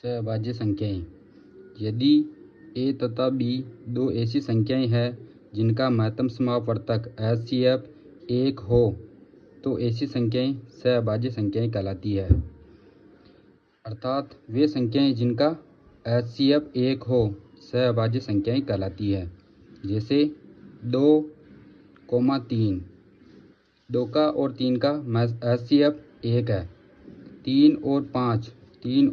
सहअभाज्य संख्याएं। यदि ए तथा बी दो ऐसी संख्याएं हैं जिनका महत्तम समापवर्तक HCF 1 हो तो ऐसी संख्याएं सहअभाज्य संख्याएं कहलाती है। अर्थात वे संख्याएं जिनका HCF 1 हो सहअभाज्य संख्याएं कहलाती है। जैसे 2, 3, 2 का और 3 का HCF 1 है। 3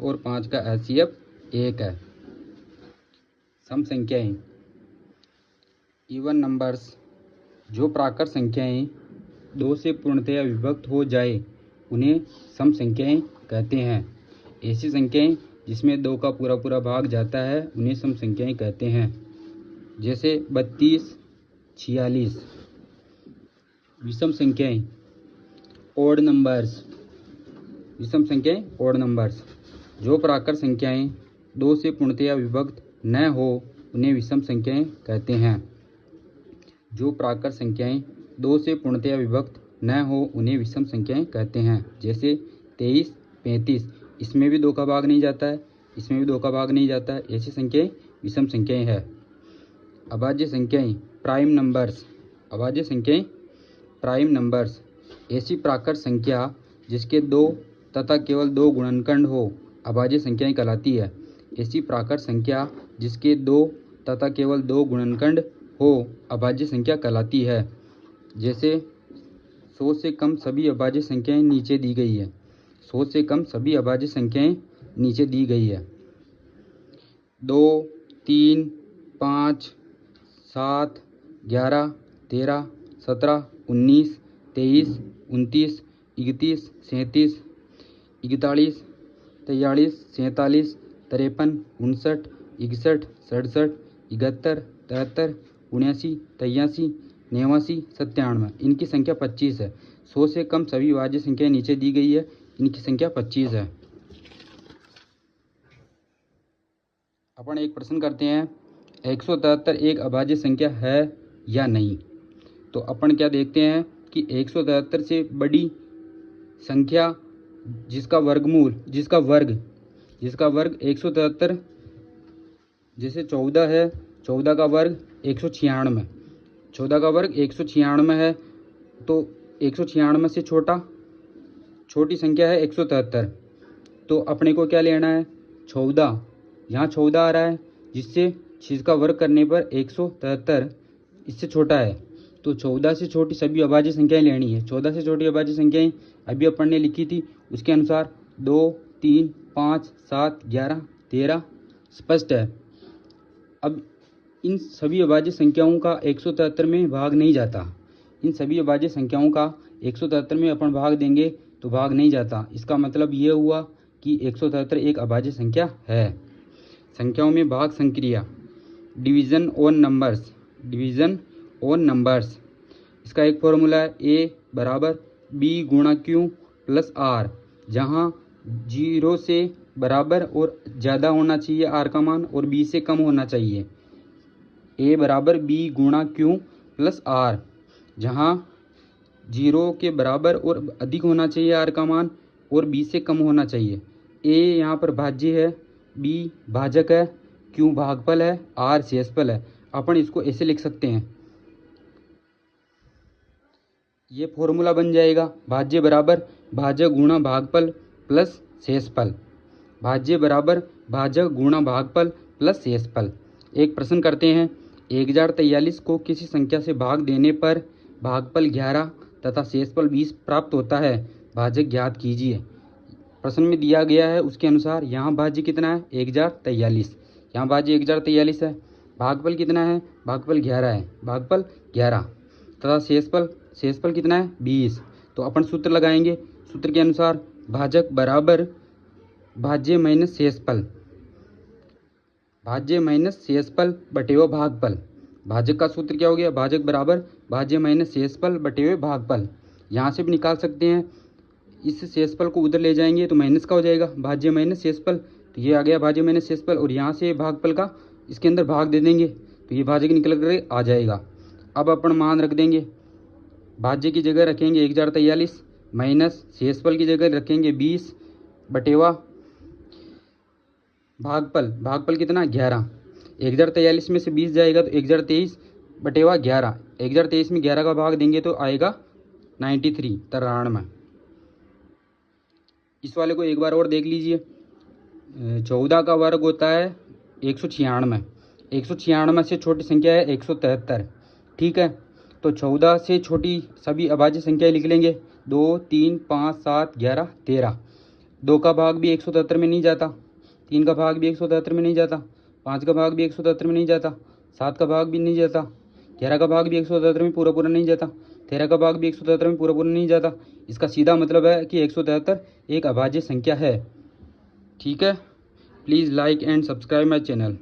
और 5 का HCF 1 है। सम संख्याएं। Even numbers. जो प्राकृत संख्याएं 2 से पूर्णतया विभक्त हो जाए उन्हें सम संख्याएं कहते हैं। ऐसी संख्याएं जिसमें 2 का पूरा भाग जाता है उन्हें सम संख्याएं कहते हैं। जैसे 32, 46। विषम संख्याएं। Odd numbers. विषम संख्याएं ओड नंबर्स। जो प्राकृत संख्याएं 2 से पूर्णतया विभक्त न हो उन्हें विषम संख्याएं कहते हैं। जो प्राकृत संख्याएं 2 से पूर्णतया विभक्त न हो उन्हें विषम संख्याएं कहते हैं। जैसे 23, 35। इसमें भी 2 का भाग नहीं जाता है, इसमें भी 2 का भाग नहीं जाता है। ऐसी संख्याएं विषम संख्याएं हैं। अभाज्य संख्याएं। Prime numbers. अभाज्य संख्याएं प्राइम नंबर्स। ऐसी प्राकृत संख्या जिसके 2 तथा केवल 2 गुणनखंड हो अभाज्य संख्याएं कहलाती है। ऐसी प्राकृत संख्या जिसके 2 तथा केवल 2 गुणनखंड हो अभाज्य संख्या कहलाती है। जैसे 100 से कम सभी अभाज्य संख्याएं नीचे दी गई है। 100 से कम सभी अभाज्य संख्याएं नीचे दी गई है। 2, 3, 5, 7, 11, 13, 17, 19, 23, 29, 31, 37, 41, 43, 47, 53, 59, 61, 67, 71, 73, 79, 83, 89, 97। इनकी संख्या 25 है। 100 से कम सभी अभाज्य संख्याएं नीचे दी गई है। इनकी संख्या 25 है। अपन एक प्रश्न करते हैं, 173 एक अभाज्य संख्या है या नहीं। तो अपन क्या देखते हैं कि 173 से बड़ी संख्या जिसका वर्ग 173, जैसे 14 है, 14 का वर्ग 196, 14 का वर्ग 196 है। तो 196 से छोटी संख्या है 173। तो अपने को क्या लेना है, 14। यहाँ 14 आ रहा है जिसका वर्ग करने पर 173 इससे छोटा है। तो 14 से छोटी सभी अभाज्य संख्याएं लेनी है। 14 से छोटी अभाज्य संख्याएं अभी अपन ने लिखी थी, उसके अनुसार 2, 3, 5, 7, 11, 13 स्पष्ट है। अब इन सभी अभाज्य संख्याओं का 173 में भाग नहीं जाता। इन सभी अभाज्य संख्याओं का 173 में अपन भाग देंगे तो भाग नहीं जाता। इसका मतलब ये हुआ कि 173 एक अभाज्य संख्या है। संख्याओं में भाग संक्रिया। Division on numbers. Division on numbers. इसका एक फॉर्मूला है, A बराबर B गुणा Q प्लस R, जहाँ 0 से बराबर और ज़्यादा होना चाहिए R का मान और B से कम होना चाहिए। A बराबर B गुणा Q प्लस R, जहाँ 0 के बराबर और अधिक होना चाहिए R का मान और B से कम होना चाहिए। A यहाँ पर भाज्य है, B भाजक है, Q भागफल है, R शेषफल है। अपन इसको ऐसे लिख सकते हैं, ये फॉर्मूला बन जाएगा, भाज्य बराबर भाजक गुणा भागफल प्लस शेषफल। भाज्य बराबर भाजक गुणा भागफल प्लस शेषफल। एक प्रश्न करते हैं, 1043 को किसी संख्या से भाग देने पर भागफल 11 तथा शेषफल 20 प्राप्त होता है, भाजक ज्ञात कीजिए। प्रश्न में दिया गया है उसके अनुसार यहाँ भाज्य कितना है, 1043। यहाँ भाज्य 1043 है। भागफल कितना है, भागफल 11 है, भागफल 11 तथा शेषफल कितना है, 20। तो अपन सूत्र लगाएंगे। सूत्र के अनुसार भाजक बराबर भाज्य माइनस शेषफल, भाज्य माइनस शेषफल बटे हुए भागफल। भाजक का सूत्र क्या हो गया, भाजक बराबर भाज्य माइनस शेषफल बटे हुए भागफल। यहाँ से भी निकाल सकते हैं, इस शेषफल को उधर ले जाएंगे तो माइनस का हो जाएगा, भाज्य माइनस शेषफल। तो ये आ गया भाज्य माइनस शेषफल और यहाँ से भागफल का इसके अंदर भाग दे देंगे तो ये भाजक निकल कर आ जाएगा। अब अपन मान रख देंगे, भाज्य की जगह रखेंगे 1043 माइनस शेषफल की जगह रखेंगे 20 बटेवा भागफल कितना 11। 1043 में से 20 जाएगा तो 1023 बटेवा 11। 1023 में 11 का भाग देंगे तो आएगा 93 93। इस वाले को एक बार और देख लीजिए। 14 का वर्ग होता है 196। 196 से छोटी संख्या है 173। ठीक है, तो 14 से छोटी सभी अभाज्य संख्याएं लिख लेंगे। 2 3 5 7 11 13। 2 का भाग भी 173 में नहीं जाता, 3 का भाग भी 173 में नहीं जाता, 5 का भाग भी 173 में नहीं जाता, 7 का भाग भी नहीं जाता, 11 का भाग भी 173 में पूरा पूरा नहीं जाता, 13 का भाग भी 173 में पूरा पूरा नहीं जाता। इसका सीधा मतलब है कि 173 एक अभाज्य संख्या है। ठीक है, please like and subscribe my channel.